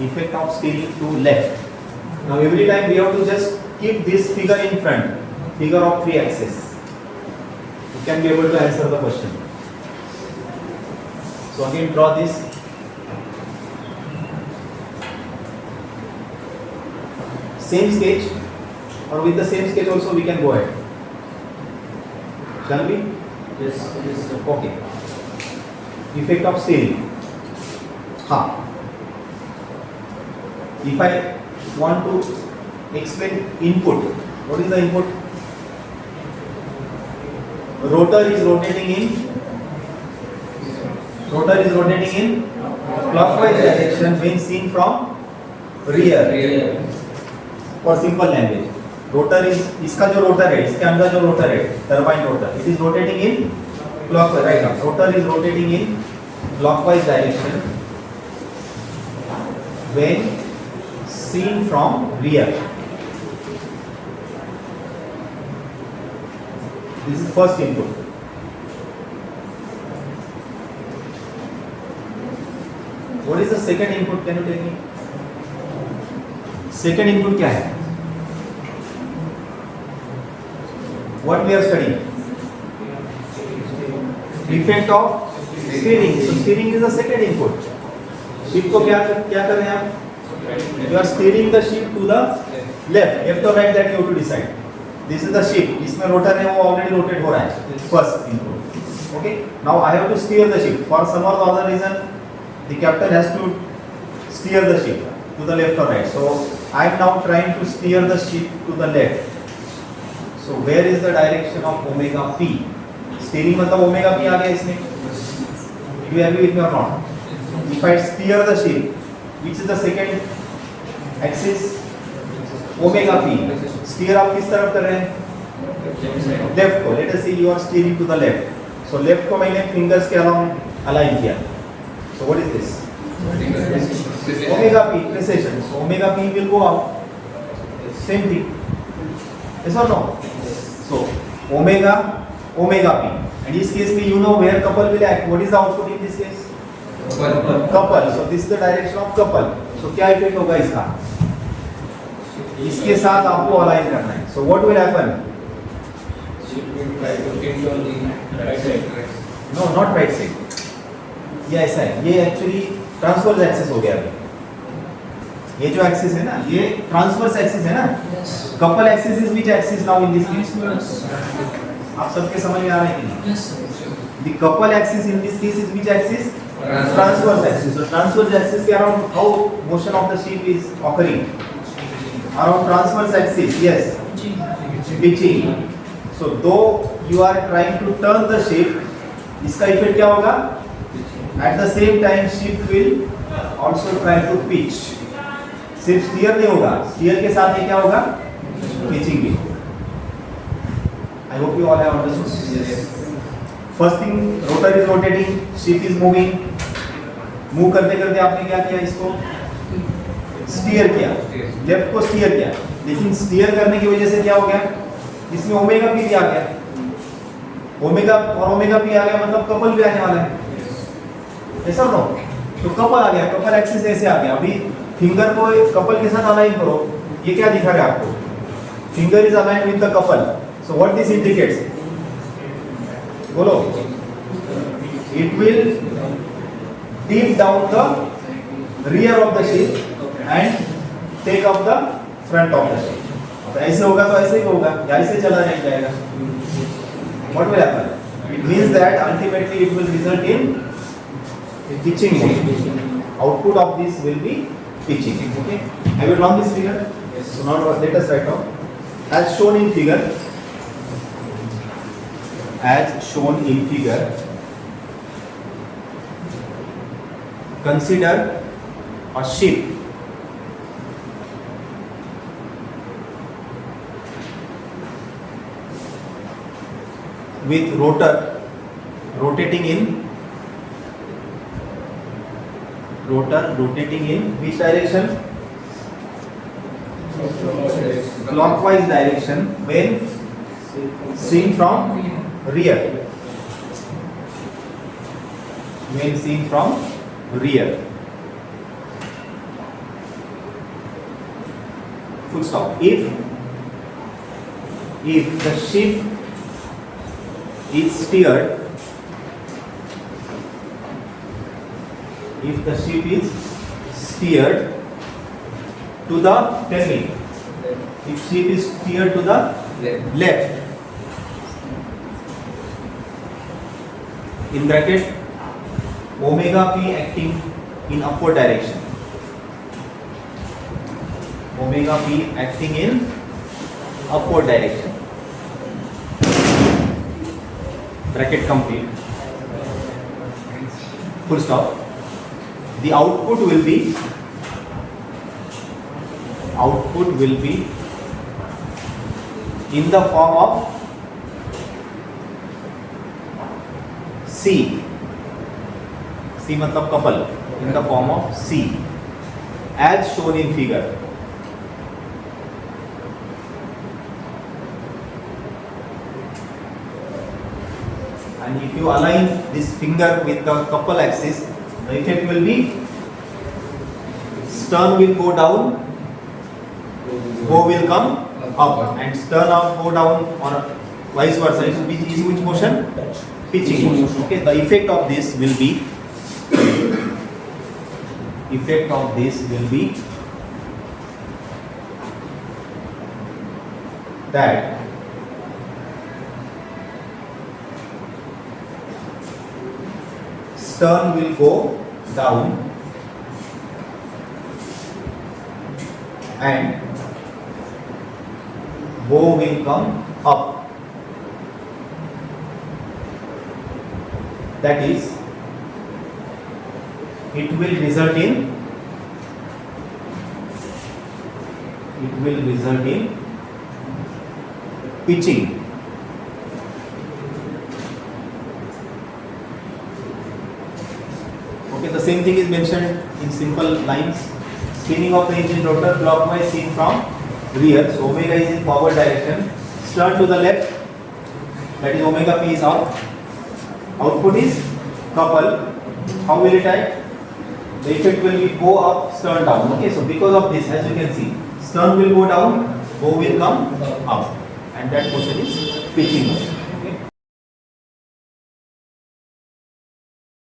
Effect of steering to left. Now every time we have to just keep this figure in front, figure of 3 axis. You can be able to answer the question. So again draw this. Same sketch, or with the same sketch also we can go ahead. Shall we? Yes. Okay. Effect of steering. If I want to explain input, what is the input? Rotor is rotating in clockwise direction when seen from rear. For simple language, rotor is इसका जो rotor है, इसके अंदर जो rotor है, turbine rotor, it is rotating in clockwise. Right now rotor is rotating in clockwise direction when seen from rear. This is first input. What is the second input? Can you tell me? Second input क्या है? What we are studying? Effect of steering. So steering is the second input. Ship को क्या कर रहे हैं आप? You are steering the ship to the left or right, that you have to decide. This is the ship. इसमें rotor है, वो already rotate हो रहा है. First input. Okay. Now I have to steer the ship. For some or the other reason, the captain has to steer the ship to the left or right. So I am now trying to steer the ship to the left. So where is the direction of omega p? Steering मतलब omega p आ गया इसमें. Do you agree with me or not? If I steer the ship, which is the second axis? Omega p. Steer आप किस तरफ कर रहे हैं? Left को. Let us say you are steering to the left. So left को मैंने fingers के along align किया. So what is this? Omega p precession. So omega p will go out. Same thing. Yes or no? So omega p. And in this case you know where couple will act. What is the output in this case? Couple. So this is the direction of couple. So क्या effect होगा इसका? इसके साथ आपको align करना है. So what will happen? No, not right side. ये ऐसा है. ये एक्चुअली ट्रांसवर्स एक्सिस हो गया अभी. ये जो एक्सिस है ना, ये ट्रांसवर्स एक्सिस है ना. Couple axis is which axis now in this case? आप सबके समझ में आ रहा है कि नहीं? The couple axis in this case is which axis? Transverse axis. So transverse axis के around how motion of the ship is occurring? Around transverse axis, yes. Pitching. So though you are trying to turn the ship, इसका effect क्या होगा? At the same time ship will also try to pitch. सिर्फ steer नहीं होगा, steer के साथ ये क्या होगा? Pitching भी. I hope you all have understood. Yes. First thing, rotor is rotating, ship is moving. Move करते करते आपने क्या किया? इसको steer किया, left को steer किया. लेकिन steer करने की वजह से क्या हो गया? इसमें ओमेगा पी भी आ गया. ओमेगा पी आ गया मतलब कपल भी आने वाला है. ऐसा नो? तो कपल आ गया, कपल एक्सिस ऐसे आ गया. अभी फिंगर को कपल के साथ अलाइन करो. ये क्या दिखा रहा है आपको? Finger is align with the couple. So what this indicates? बोलो. It will deep down the rear of the ship and take up the front of the ship. तो ऐसे होगा तो ऐसे ही होगा, या ऐसे चला नहीं जाएगा. What will happen? It means that ultimately it will result in pitching motion. Output of this will be pitching. Okay? Have you drawn this figure? Yes. So now let us write down. As shown in figure. Consider a ship with rotor rotating in which direction? Clockwise direction when seen from rear. full stop. If the ship is steered, to the, tell me, if ship is steered to the left, in bracket, omega p acting in upward direction, omega p acting in upward direction, bracket complete, full stop. The output will be in the form of C मतलब couple, in the form of C, as shown in figure. And if you align this finger with the couple axis, the effect will be stern will go down, bow will come up, and stern out go down, or vice versa. Which is which motion? Pitching motion. Okay, the effect of this will be that stern will go down and bow will come up. That is, it will result in pitching. Okay, the same thing is mentioned in simple lines. Spinning of the engine rotor clockwise seen from rear. So omega is in forward direction. Stern to the left. That is omega p is up. Output is couple. How will it act? The effect will be go up, stern down. Okay, so because of this, as you can see, stern will go down, bow will come up, and that motion is pitching motion.